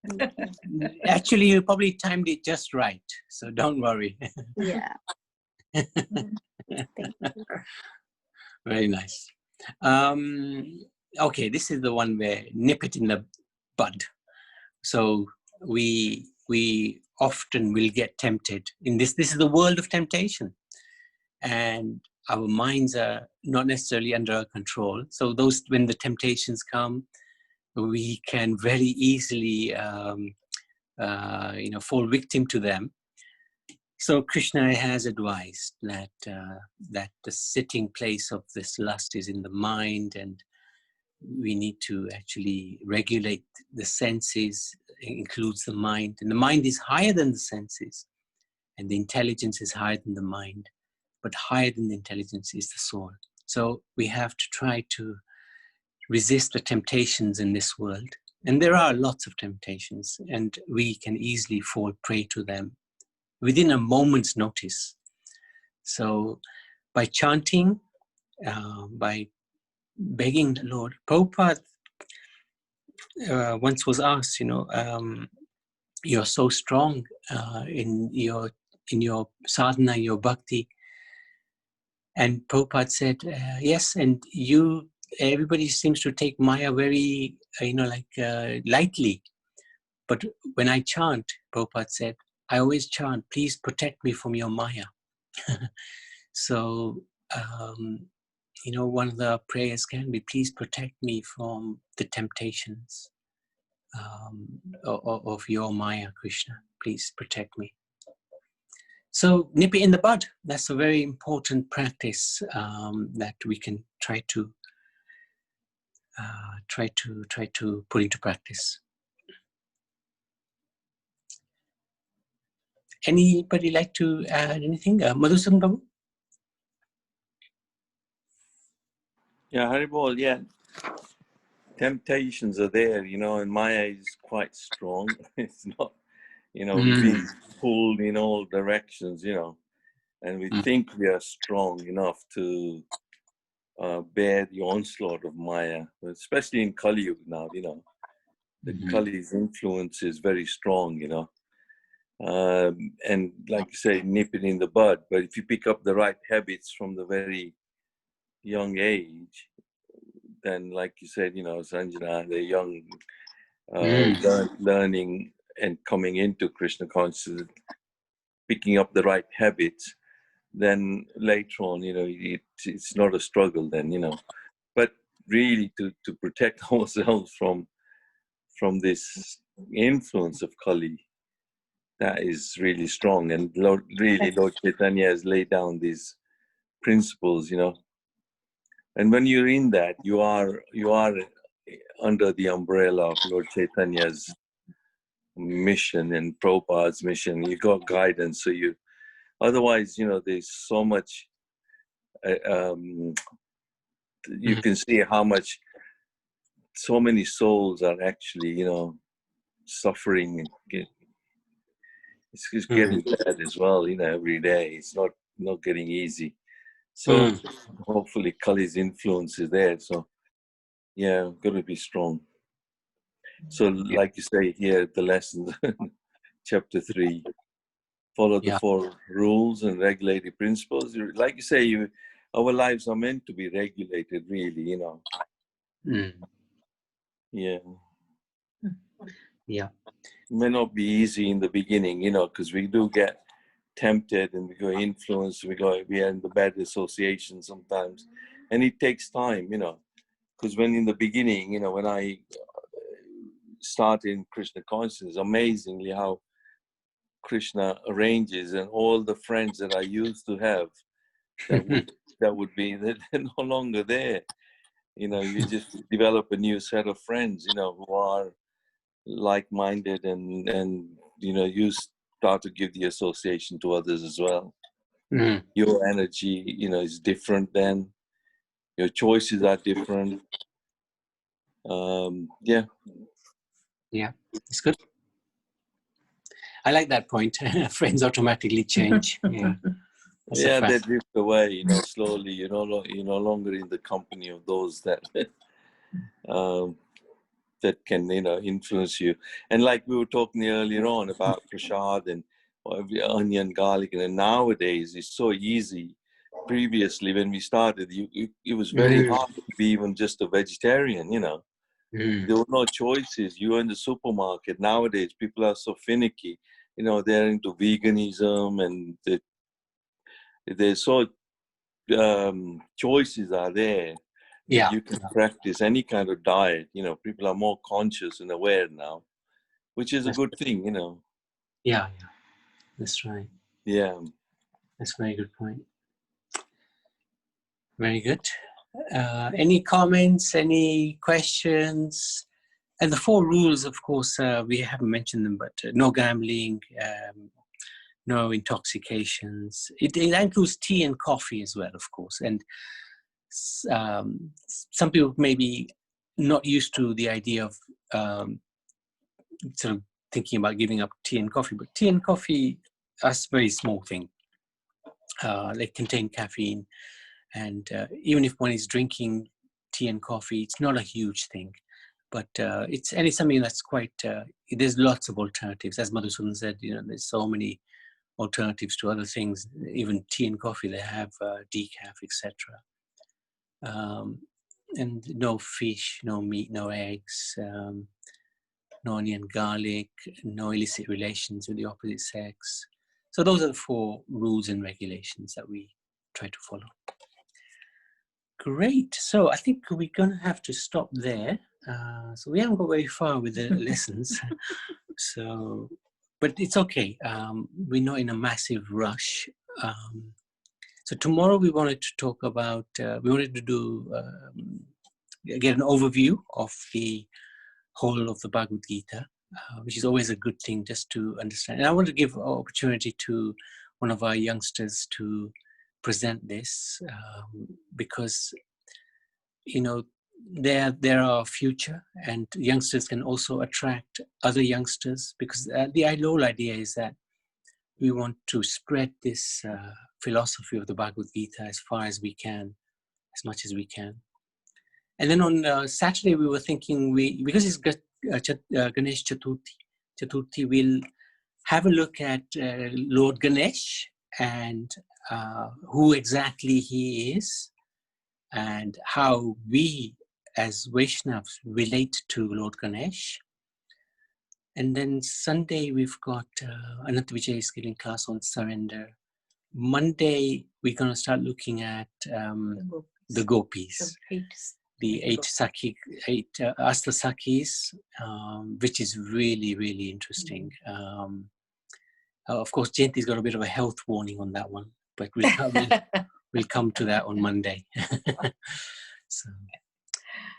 Thank you. Actually, you probably timed it just right, so don't worry. Yeah. Thank you. Very nice. Okay, this is the one where nip it in the bud. So we often will get tempted in this. This is the world of temptation, and our minds are not necessarily under our control. So when the temptations come, we can very easily, fall victim to them. So Krishna has advised that the sitting place of this lust is in the mind, and we need to actually regulate the senses. It includes the mind, and the mind is higher than the senses. and the intelligence is higher than the mind, but higher than the intelligence is the soul. So we have to try to resist the temptations in this world. And there are lots of temptations, and we can easily fall prey to them within a moment's notice. So by chanting, by begging the Lord, Prabhupada once was asked, you're so strong in your sadhana, your bhakti. And Prabhupada said, yes, and everybody seems to take Maya very, lightly. But when I chant, Prabhupada said, I always chant, please protect me from your Maya. So, one of the prayers can be, please protect me from the temptations of your Maya, Krishna. Please protect me. So nip it in the bud. That's a very important practice that we can try to put into practice. Anybody like to add anything? Madhusudan Babu? Yeah, Haribol, yeah. Temptations are there, and Maya is quite strong. It's not, we've been pulled in all directions, and we think we are strong enough to bear the onslaught of Maya, especially in Kali Yuga now, the Kali's influence is very strong, and like you say, nip it in the bud. But if you pick up the right habits from the very young age, then like you said, Sanjana, the young learning and coming into Krishna consciousness, picking up the right habits, then later on, it's not a struggle then, But really to protect ourselves from this influence of Kali, that is really strong. And Lord Chaitanya has laid down these principles, And when you're in that, you are under the umbrella of Lord Chaitanya's mission and Prabhupada's mission. You got guidance, so otherwise, there's so much. You can see how much so many souls are actually, suffering. It's just getting bad as well, every day. It's not getting easy. So hopefully Kali's influence is there. So yeah, got to be strong. So like you say here, the lessons, chapter 3, follow the 4 rules and regulated principles. Like you say, our lives are meant to be regulated, really, Yeah. Yeah. It may not be easy in the beginning, because we do get tempted and we go influenced, we are in the bad association sometimes. And it takes time, because when in the beginning, when I started in Krishna consciousness, amazingly how Krishna arranges, and all the friends that I used to have that would be, they're no longer there. You just develop a new set of friends, who are like-minded, and you start to give the association to others as well. Your energy, is different then. Your choices are different. Yeah, it's good. I like that point. Friends automatically change. Yeah, they drift away. Slowly. You're no longer in the company of those that that can influence you. And like we were talking earlier on about prasad and onion, garlic, and nowadays it's so easy. Previously, when we started, it was very hard to be even just a vegetarian. There were no choices. You were in the supermarket. Nowadays, people are so finicky. They're into veganism, and there's so choices are there that you can practice any kind of diet. People are more conscious and aware now, which is a good thing. Yeah, that's right. Yeah, that's a very good point. Very good. Any comments? Any questions? And the 4 rules, of course, we haven't mentioned them, but no gambling, no intoxications. It includes tea and coffee as well, of course. And some people may be not used to the idea of sort of thinking about giving up tea and coffee, but tea and coffee are a very small thing. They contain caffeine, and even if one is drinking tea and coffee, it's not a huge thing. But it's something that's quite. There's lots of alternatives, as Madhusudan said. There's so many alternatives to other things. Even tea and coffee, they have decaf, etc. And no fish, no meat, no eggs, no onion, garlic, no illicit relations with the opposite sex. So those are the 4 rules and regulations that we try to follow. Great. So I think we're going to have to stop there. So we haven't got very far with the lessons. But it's okay. We're not in a massive rush. So tomorrow we wanted to talk about, we wanted to do, get an overview of the whole of the Bhagavad Gita, which is always a good thing just to understand. And I want to give an opportunity to one of our youngsters to present this, because, they're our future, and youngsters can also attract other youngsters, because the whole idea is that we want to spread this philosophy of the Bhagavad Gita as far as we can, as much as we can. And then on Saturday, we were thinking, because it's Ganesh Chaturthi, we'll have a look at Lord Ganesh and who exactly he is, and how we as Vaishnavas relate to Lord Ganesh. And then Sunday, we've got Anant Vijay is giving class on surrender. Monday, we're going to start looking at the gopis. The eight Asta Sakhis, which is really, really interesting. Of course, Jayanti's got a bit of a health warning on that one, but we'll come to that on Monday. So,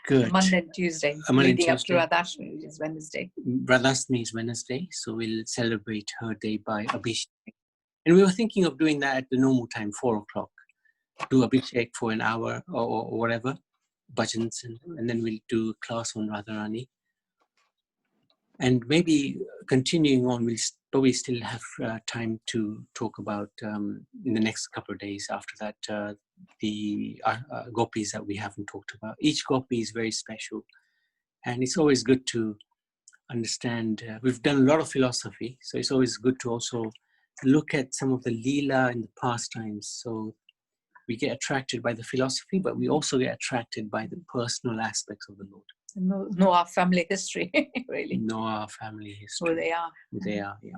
good. Monday and Tuesday, leading up to Radhashmi, which is Wednesday. Radhashmi is Wednesday, so we'll celebrate her day by Abhishek. And we were thinking of doing that at the normal time, 4 o'clock. Do Abhishek for an hour or whatever. Bhajans, and then we'll do a class on Radharani. And maybe continuing on, we'll probably still have time to talk about, in the next couple of days after that, the gopis that we haven't talked about. Each gopi is very special. And it's always good to understand. We've done a lot of philosophy, so it's always good to also look at some of the Leela in the past times. So we get attracted by the philosophy, but we also get attracted by the personal aspects of the Lord. Know our family history, really. Know our family history. Who they are. Who they are, yeah.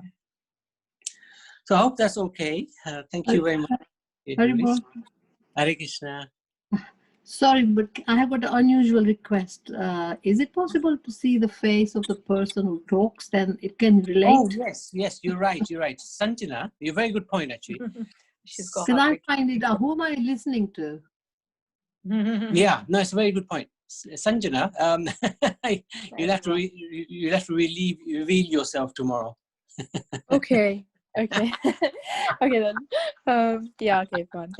So I hope that's okay. Thank you very much. Hare Krishna. Sorry, but I have got an unusual request. Is it possible to see the face of the person who talks? Then it can relate. Oh, yes, you're right. Sanjana, you're a very good point, actually. She's got. Can I find it out? Who am I listening to? Yeah, no, it's a very good point. Sanjana, you'll have to reveal yourself tomorrow. Okay. Okay then. Yeah, okay, fine.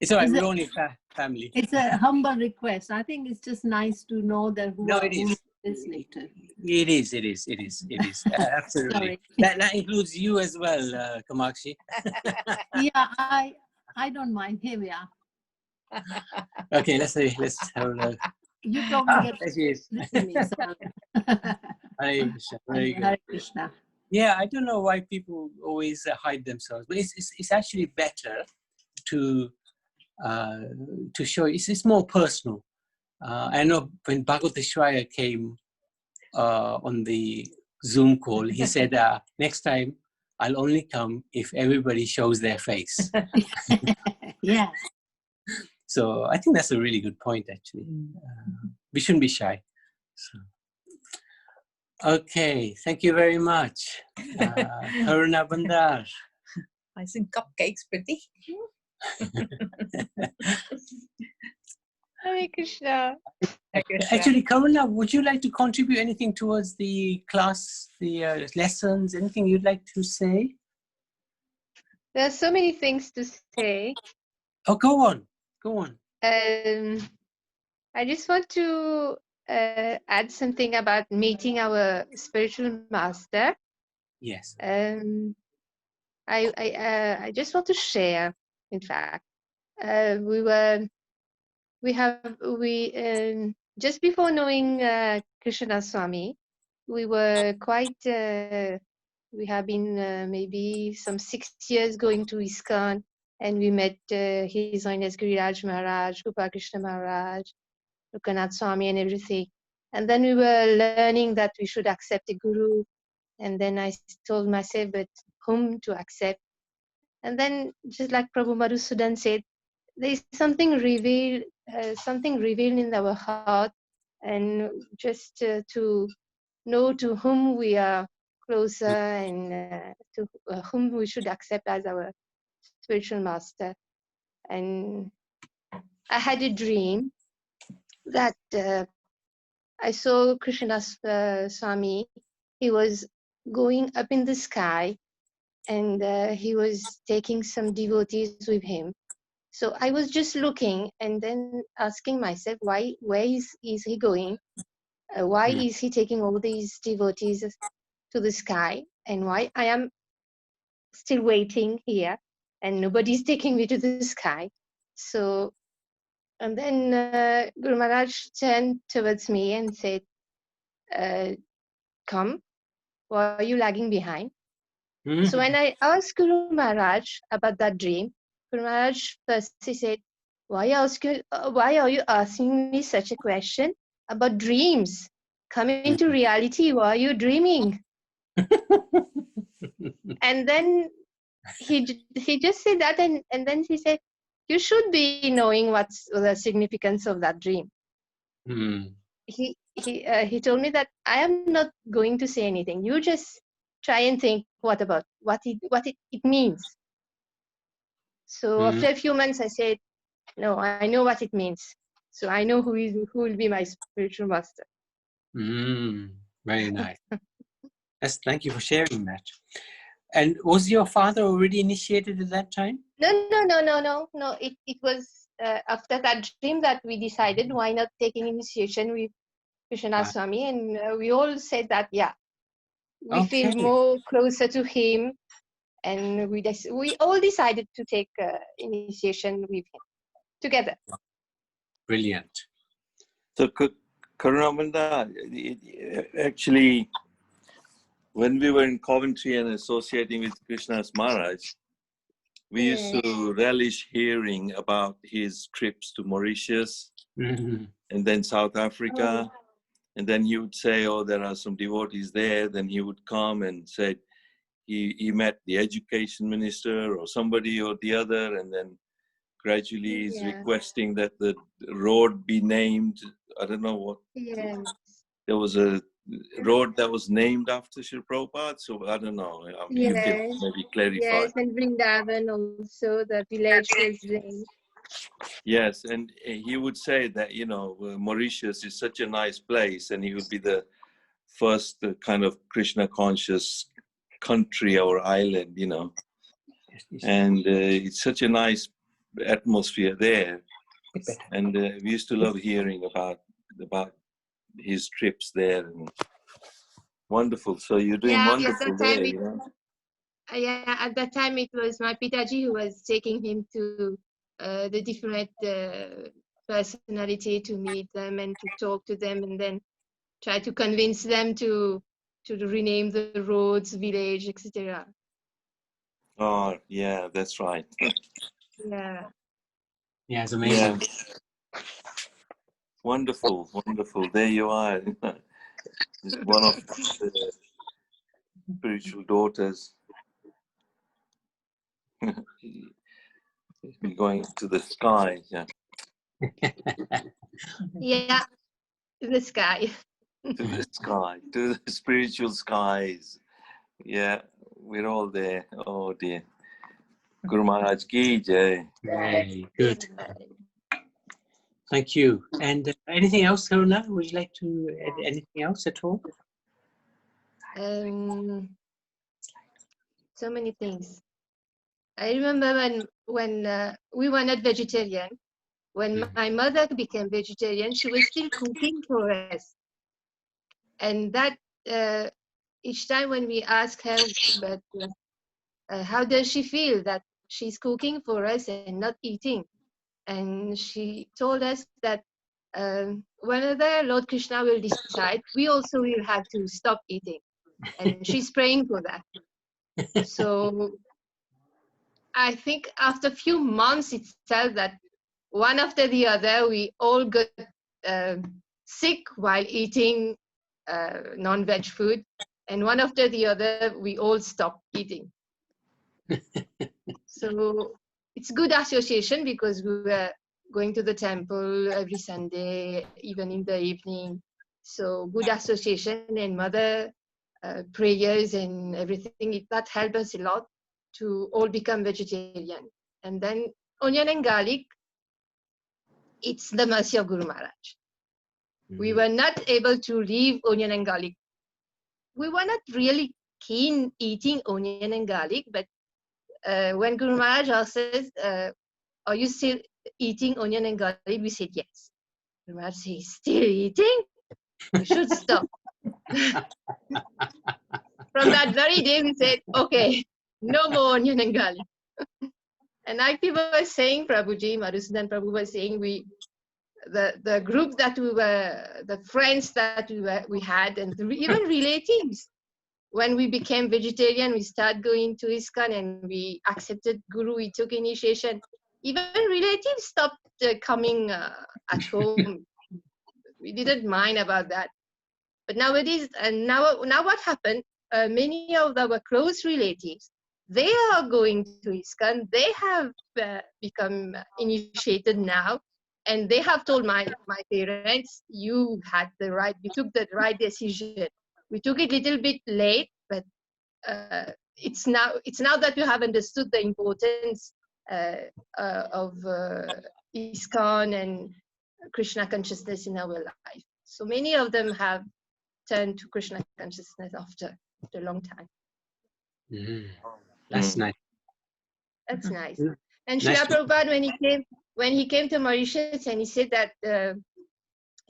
It's all right, we're only family. It's a humble request. I think it's just nice to know that who is listening to. It is. Absolutely. That includes you as well, Kamakshi. Yeah, I don't mind. Here we are. Okay, let's have a look. You probably get there she is. listen me. Hare Krishna. Very good. Hare Krishna. Yeah, I don't know why people always hide themselves, but it's actually better to show. It's more personal. I know when Bhagavateshwaya came on the Zoom call, he said, next time I'll only come if everybody shows their face. Yeah. So I think that's a really good point, actually. We shouldn't be shy. So. Okay, thank you very much. Karuna Bandar. I think cupcakes, pretty. Hare Krishna. Actually, Karuna, would you like to contribute anything towards the class, the lessons, anything you'd like to say? There are so many things to say. Oh, go on. Go on. I just want to add something about meeting our spiritual master. Yes. I just want to share. In fact, just before knowing Krishna Swami, we were quite. We have been maybe some 6 years going to ISKCON, and we met His Highness Giriraj Maharaj, Rupa Krishna Maharaj, Lokanath Swami, and everything. And then we were learning that we should accept a guru. And then I told myself, but whom to accept? And then, just like Prabhu Madhusudan said, there is something revealed in our heart, and just to know to whom we are closer and to whom we should accept as our spiritual master. And I had a dream that I saw Krishna Swami. He was going up in the sky, and he was taking some devotees with him. So I was just looking and then asking myself, where is he going? Why is he taking all these devotees to the sky? And why I am still waiting here and nobody's taking me to the sky? So, and then Guru Maharaj turned towards me and said, come, why are you lagging behind? So when I asked Guru Maharaj about that dream, Guru Maharaj first he said, why are you asking me such a question about dreams? Come into reality, why are you dreaming? And then he just said that, and then he said, you should be knowing what's the significance of that dream. He told me that I am not going to say anything. You just try and think what it means. So after a few months, I said, no, I know what it means. So I know who will be my spiritual master. Very nice. Thank you for sharing that. And was your father already initiated at that time? No. It was after that dream that we decided why not taking initiation with Krishna Swami, and we all said that we feel more closer to him, and we all decided to take initiation with him together. Brilliant. So Karunamanda, actually, when we were in Coventry and associating with Krishna's Maharaj, we used to relish hearing about his trips to Mauritius and then South Africa. And then he would say, oh, there are some devotees there. Then he would come and say he met the education minister or somebody or the other. And then gradually he's requesting that the road be named. I don't know what. There was a road that was named after Sri Prabhupada. So I don't know. I mean, you can maybe clarify. Yes, and Vrindavan also, the village was named. Yes, and he would say that, Mauritius is such a nice place, and he would be the first kind of Krishna conscious country or island, and it's such a nice atmosphere there. And we used to love hearing about his trips there. And wonderful. So you're doing wonderful there. At that time it was my Pitaji who was taking him to the different personality to meet them and to talk to them, and then try to convince them to rename the roads, village, etc. Oh, yeah, that's right. Yeah, it's amazing. Yeah. Wonderful. There you are. One of the spiritual daughters. Going to the sky. the sky. To the sky, to the spiritual skies. Yeah, we're all there. Oh dear. Guru Maharaj ki jai. Very good. Thank you. And anything else, Karuna? Would you like to add anything else at all? So many things. I remember when we were not vegetarian. When my mother became vegetarian, she was still cooking for us. And that each time when we ask her, but how does she feel that she's cooking for us and not eating? And she told us that whenever Lord Krishna will decide, we also will have to stop eating. And she's praying for that. So I think after a few months itself that one after the other, we all got sick while eating non-veg food. And one after the other, we all stopped eating. So it's good association because we were going to the temple every Sunday, even in the evening. So good association and mother prayers and everything, that helped us a lot to all become vegetarian. And then onion and garlic, it's the mercy of Guru Maharaj. We were not able to leave onion and garlic. We were not really keen eating onion and garlic, but when Guru Maharaj asked us, are you still eating onion and garlic? We said yes. Guru Maharaj said, still eating? You should stop. From that very day, we said, okay, no more onion and garlic. And like people were saying, Prabhuji, Madhusudan Prabhu was saying, the group that we were, the friends that we had, and even relatives, when we became vegetarian, we started going to ISKCON and we accepted Guru, we took initiation. Even relatives stopped coming at home. We didn't mind about that. But nowadays, and now what happened? Many of our close relatives, they are going to ISKCON. They have become initiated now, and they have told my parents, "You had the right. We took the right decision. We took it a little bit late, but it's now that we have understood the importance of ISKCON and Krishna consciousness in our life. So many of them have turned to Krishna consciousness after a long time. That's nice. That's nice. And Srila Prabhupada, when he came to Mauritius, and he said that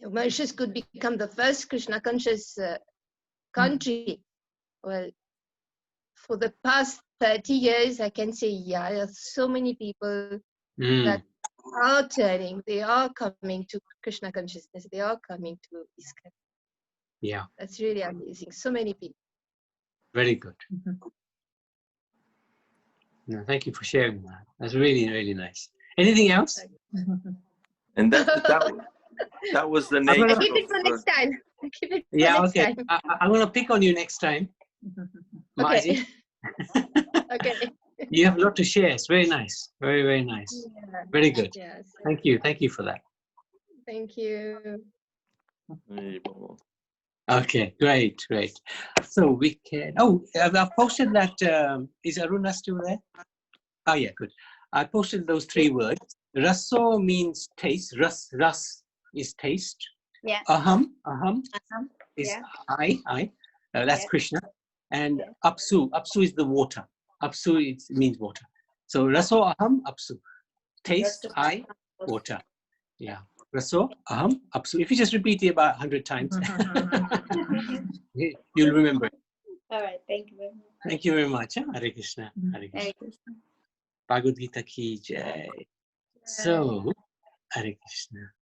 Mauritius could become the first Krishna conscious country. Well, for the past 30 years, I can say, yeah, there are so many people that are turning, they are coming to Krishna consciousness, they are coming to ISKCON. Yeah. That's really amazing. So many people. Very good. No, thank you for sharing that. That's really, really nice. Anything else? And that was the nature. I keep it for next time. Yeah, okay. I'm going to pick on you next time. Okay. Okay. You have a lot to share. It's very nice. Very, very nice. Yeah. Very good. Yes. Thank you. Thank you for that. Thank you. Okay, great, great. So we can, I've posted that, is Aruna still there? Oh yeah, good. I posted those 3 words. Raso means taste, ras is taste. Yeah. Aham is Yeah. I. That's Yeah. Krishna. And apsu is the water. Apsu means water. So raso aham apsu. Taste, I, water. Yeah. Raso aham apsu. If you just repeat it about 100 times, you'll remember it. All right. Thank you very much. Thank you very much. Hare Krishna. Hare Krishna. Hare Krishna. Bhagavad Gita ki jai. So, Hare Krishna.